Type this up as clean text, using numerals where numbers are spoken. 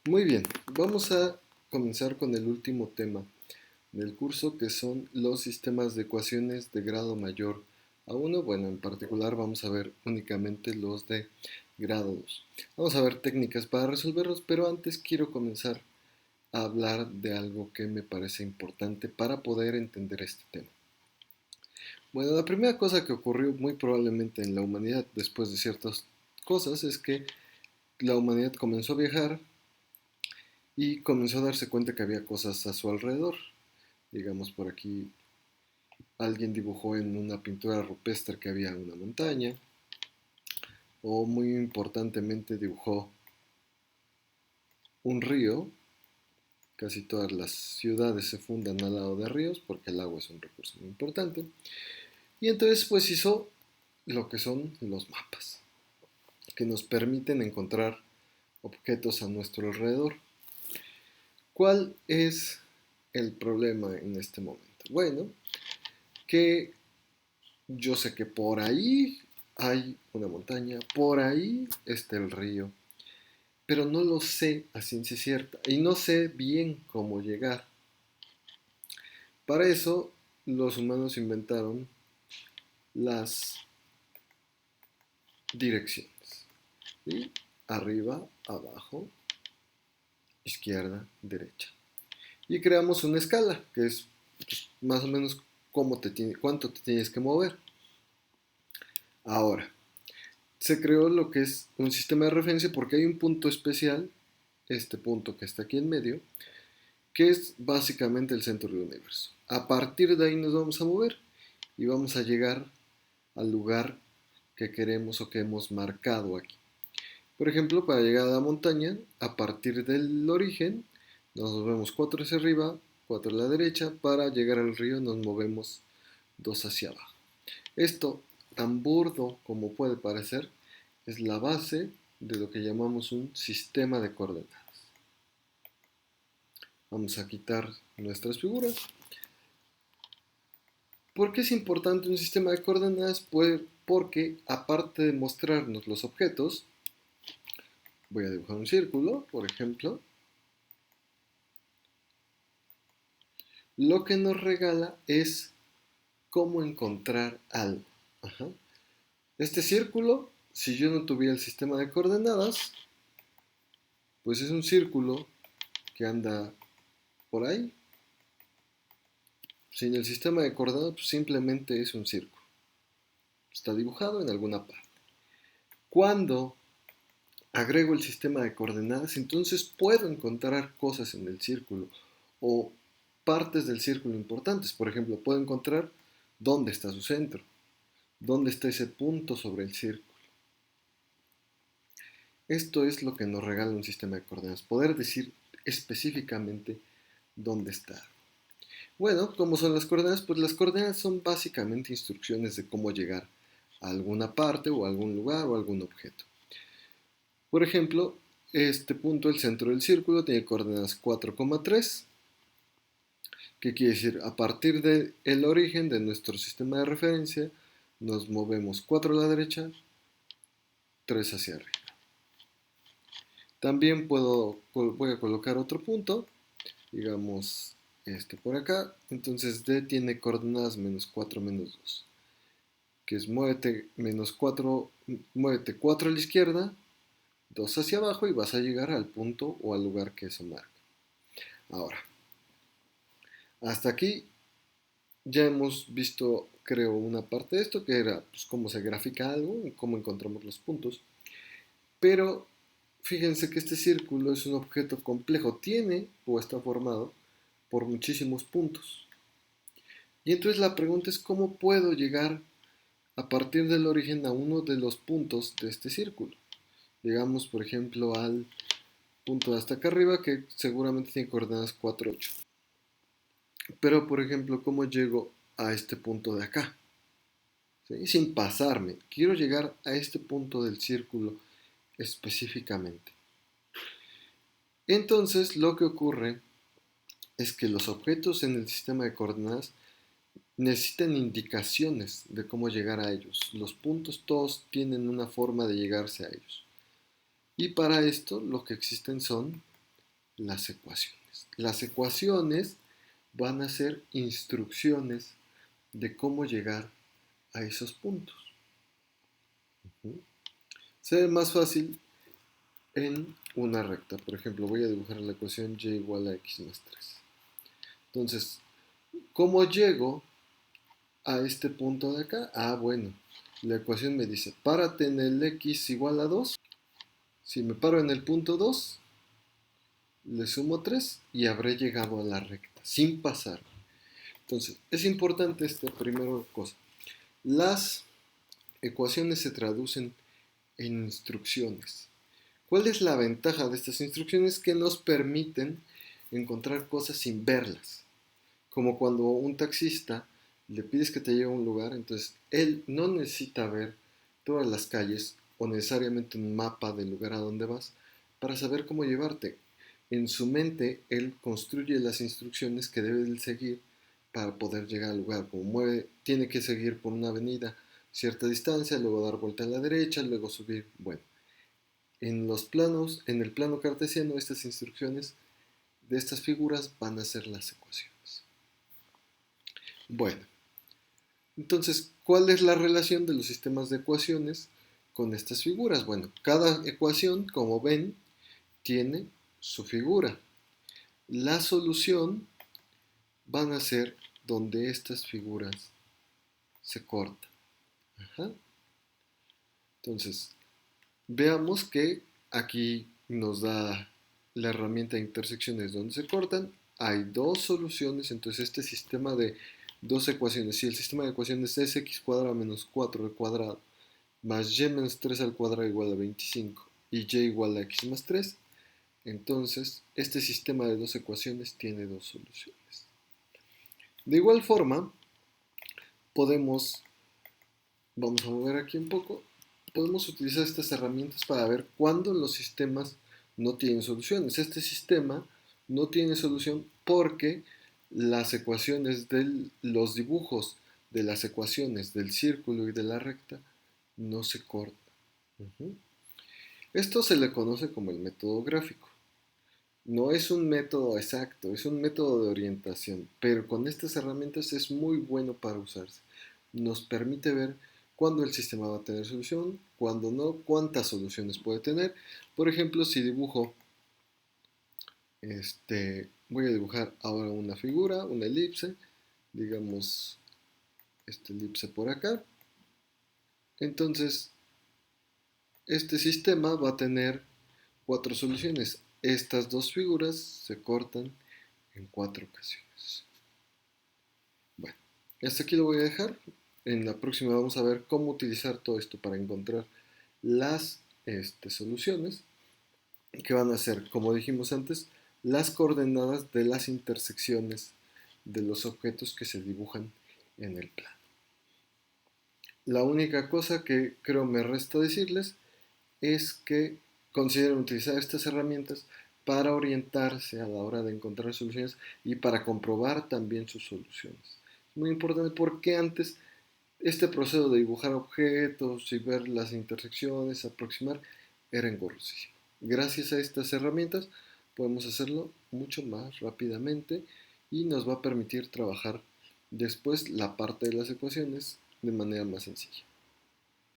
Muy bien, vamos a comenzar con el último tema del curso, que son los sistemas de ecuaciones de grado mayor a uno. Bueno, en particular vamos a ver únicamente los de grado 2. Vamos a ver técnicas para resolverlos, pero antes quiero comenzar a hablar de algo que me parece importante para poder entender este tema. Bueno, la primera cosa que ocurrió muy probablemente en la humanidad después de ciertas cosas es que la humanidad comenzó a viajar y comenzó a darse cuenta que había cosas a su alrededor. Digamos, por aquí alguien dibujó en una pintura rupestre que había una montaña, o muy importantemente dibujó un río. Casi todas las ciudades se fundan al lado de ríos porque el agua es un recurso muy importante. Y entonces pues hizo lo que son los mapas, que nos permiten encontrar objetos a nuestro alrededor. ¿Cuál es el problema en este momento? Bueno, que yo sé que por ahí hay una montaña, por ahí está el río, pero no lo sé a ciencia cierta y no sé bien cómo llegar. Para eso los humanos inventaron las direcciones. ¿Sí? Arriba, abajo, izquierda, derecha. Y creamos una escala, que es pues, más o menos cuánto te tienes que mover. Ahora, se creó lo que es un sistema de referencia porque hay un punto especial, este punto que está aquí en medio, que es básicamente el centro del universo. A partir de ahí nos vamos a mover y vamos a llegar al lugar que queremos o que hemos marcado aquí. Por ejemplo, para llegar a la montaña, a partir del origen, nos movemos 4 hacia arriba, 4 a la derecha. Para llegar al río nos movemos 2 hacia abajo. Esto, tan burdo como puede parecer, es la base de lo que llamamos un sistema de coordenadas. Vamos a quitar nuestras figuras. ¿Por qué es importante un sistema de coordenadas? Pues porque aparte de mostrarnos los objetos, voy a dibujar un círculo, por ejemplo, lo que nos regala es cómo encontrar algo. Ajá. Este círculo, si yo no tuviera el sistema de coordenadas, pues es un círculo que anda por ahí. Sin el sistema de coordenadas, pues simplemente es un círculo. Está dibujado en alguna parte. Cuando agrego el sistema de coordenadas, entonces puedo encontrar cosas en el círculo o partes del círculo importantes. Por ejemplo, puedo encontrar dónde está su centro, dónde está ese punto sobre el círculo. Esto es lo que nos regala un sistema de coordenadas, poder decir específicamente dónde está. Bueno, ¿cómo son las coordenadas? Pues las coordenadas son básicamente instrucciones de cómo llegar a alguna parte o a algún lugar o a algún objeto. Por ejemplo, este punto, el centro del círculo, tiene coordenadas 4,3, que quiere decir a partir del origen de nuestro sistema de referencia, nos movemos 4 a la derecha, 3 hacia arriba. También voy a colocar otro punto, digamos este por acá. Entonces D tiene coordenadas menos 4 menos 2, que es muévete 4 a la izquierda, 2 hacia abajo y vas a llegar al punto o al lugar que eso marca. Ahora, hasta aquí ya hemos visto, creo, una parte de esto, que era pues, cómo se grafica algo y cómo encontramos los puntos. Pero fíjense que este círculo es un objeto complejo, tiene o está formado por muchísimos puntos. Y entonces la pregunta es cómo puedo llegar a partir del origen a uno de los puntos de este círculo. Llegamos, por ejemplo, al punto de hasta acá arriba, que seguramente tiene coordenadas 4, 8. Pero, por ejemplo, ¿cómo llego a este punto de acá? ¿Sí? Sin pasarme. Quiero llegar a este punto del círculo específicamente. Entonces, lo que ocurre es que los objetos en el sistema de coordenadas necesitan indicaciones de cómo llegar a ellos. Los puntos todos tienen una forma de llegarse a ellos. Y para esto lo que existen son las ecuaciones. Las ecuaciones van a ser instrucciones de cómo llegar a esos puntos. Se ve más fácil en una recta. Por ejemplo, voy a dibujar la ecuación y igual a x más 3. Entonces, ¿cómo llego a este punto de acá? Ah, bueno, la ecuación me dice, párate en el x igual a 2. Si me paro en el punto 2, le sumo 3 y habré llegado a la recta, sin pasar. Entonces, es importante esta primera cosa. Las ecuaciones se traducen en instrucciones. ¿Cuál es la ventaja de estas instrucciones? Que nos permiten encontrar cosas sin verlas. Como cuando un taxista le pides que te lleve a un lugar, entonces él no necesita ver todas las calles o necesariamente un mapa del lugar a donde vas para saber cómo llevarte. En su mente, él construye las instrucciones que debe seguir para poder llegar al lugar. Como tiene que seguir por una avenida cierta distancia, luego dar vuelta a la derecha, luego subir. Bueno, en los planos, en el plano cartesiano, estas instrucciones de estas figuras van a ser las ecuaciones. Bueno, entonces, ¿cuál es la relación de los sistemas de ecuaciones con estas figuras? Bueno, cada ecuación, como ven, tiene su figura. La solución van a ser donde estas figuras se cortan. Ajá. Entonces, veamos que aquí nos da la herramienta de intersecciones donde se cortan. Hay dos soluciones, entonces este sistema de dos ecuaciones, si el sistema de ecuaciones es x cuadrado menos 4 al cuadrado más y menos 3 al cuadrado igual a 25 y y igual a x más 3, entonces este sistema de dos ecuaciones tiene dos soluciones. De igual forma, podemos, vamos a mover aquí un poco, podemos utilizar estas herramientas para ver cuándo los sistemas no tienen soluciones. Este sistema no tiene solución porque las ecuaciones de los dibujos de las ecuaciones del círculo y de la recta no se cortan. Esto se le conoce como el método gráfico. No es un método exacto, es un método de orientación, pero con estas herramientas es muy bueno para usarse. Nos permite ver cuándo el sistema va a tener solución, cuándo no, cuántas soluciones puede tener. Por ejemplo, si dibujo, voy a dibujar ahora una figura, una elipse, digamos, esta elipse por acá. Entonces, este sistema va a tener cuatro soluciones. Estas dos figuras se cortan en cuatro ocasiones. Bueno, hasta aquí lo voy a dejar. En la próxima vamos a ver cómo utilizar todo esto para encontrar las soluciones que van a ser, como dijimos antes, las coordenadas de las intersecciones de los objetos que se dibujan en el plano. La única cosa que creo me resta decirles es que consideren utilizar estas herramientas para orientarse a la hora de encontrar soluciones y para comprobar también sus soluciones. Es muy importante porque antes este proceso de dibujar objetos y ver las intersecciones, aproximar, era engorrosísimo. Gracias a estas herramientas podemos hacerlo mucho más rápidamente y nos va a permitir trabajar después la parte de las ecuaciones de manera más sencilla.